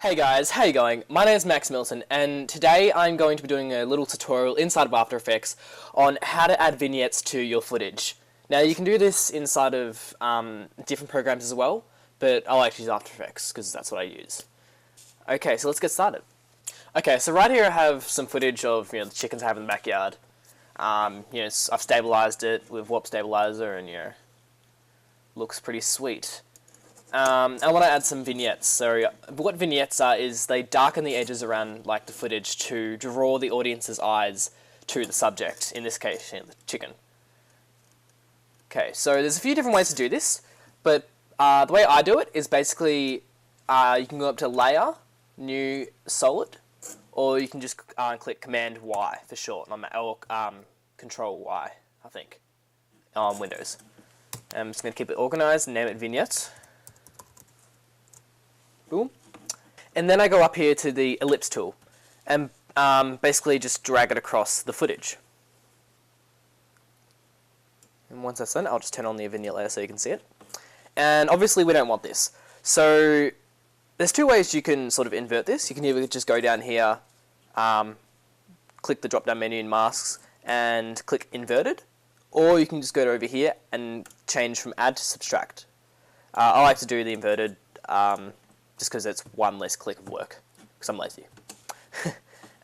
Hey guys, how you going? My name is Max Milton, and today I'm going to be doing a little tutorial inside of After Effects on how to add vignettes to your footage. Now you can do this inside of different programs as well, but I like to use After Effects because that's what I use. Okay, so let's get started. Okay, so right here I have some footage of the chickens I have in the backyard. I've stabilized it with warp stabilizer, and looks pretty sweet. I want to add some vignettes. So what vignettes are is they darken the edges around the footage to draw the audience's eyes to the subject, in this case, the chicken. Okay, so there's a few different ways to do this, but the way I do it is basically you can go up to Layer, New, Solid, or you can just click Command Y for short, or Control Y, I think, on Windows. I'm just going to keep it organized and name it Vignettes. Boom. And then I go up here to the ellipse tool and basically just drag it across the footage. And once that's done, I'll just turn on the vignette layer so you can see it. And obviously we don't want this. So there's two ways you can sort of invert this. You can either just go down here, click the drop down menu in masks and click inverted, or you can just go over here and change from add to subtract. I like to do the inverted just because it's one less click of work, because I'm lazy.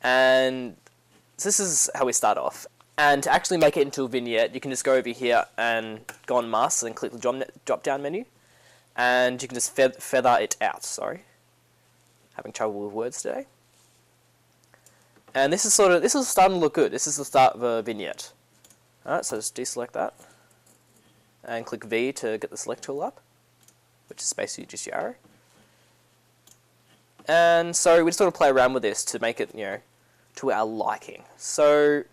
And so this is how we start off. And to actually make it into a vignette, you can just go over here and go on masks and click the drop down menu, and you can just feather it out. Sorry, having trouble with words today. And this is starting to look good. This is the start of a vignette. Alright, so just deselect that and click V to get the select tool up, which is basically just your arrow. And so we just sort of play around with this to make it, to our liking. So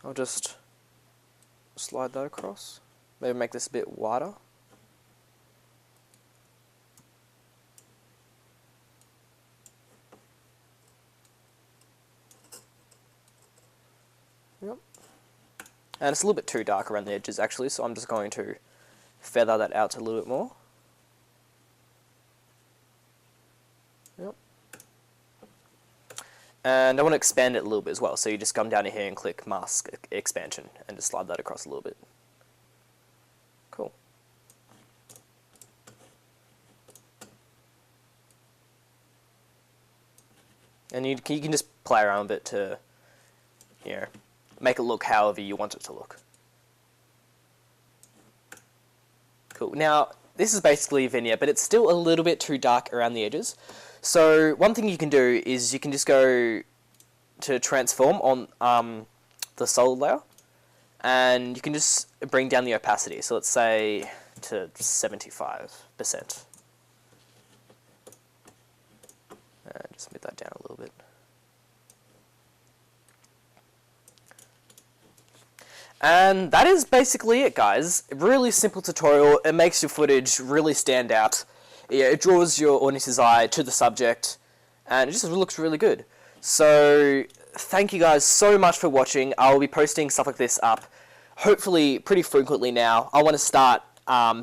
I'll just slide that across. Maybe make this a bit wider. Yep. And it's a little bit too dark around the edges actually, so I'm just going to feather that out a little bit more. Yep. And I want to expand it a little bit as well, so you just come down here and click Mask Expansion and just slide that across a little bit. Cool. And you can just play around a bit to, make it look however you want it to look. Cool. Now, this is basically a vignette, but it's still a little bit too dark around the edges. So one thing you can do is you can just go to transform on the solid layer, and you can just bring down the opacity. So let's say to 75%. And just move that down a little bit. And that is basically it, guys. A really simple tutorial. It makes your footage really stand out. It draws your audience's eye to the subject, and it just looks really good. So thank you guys so much for watching. I'll be posting stuff like this up hopefully pretty frequently now. I want to start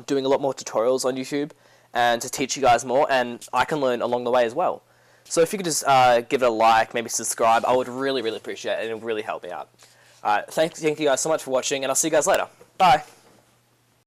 doing a lot more tutorials on YouTube and to teach you guys more, and I can learn along the way as well. So if you could just give it a like, maybe subscribe, I would really, really appreciate it, and it would really help me out. Thank you guys so much for watching, and I'll see you guys later. Bye.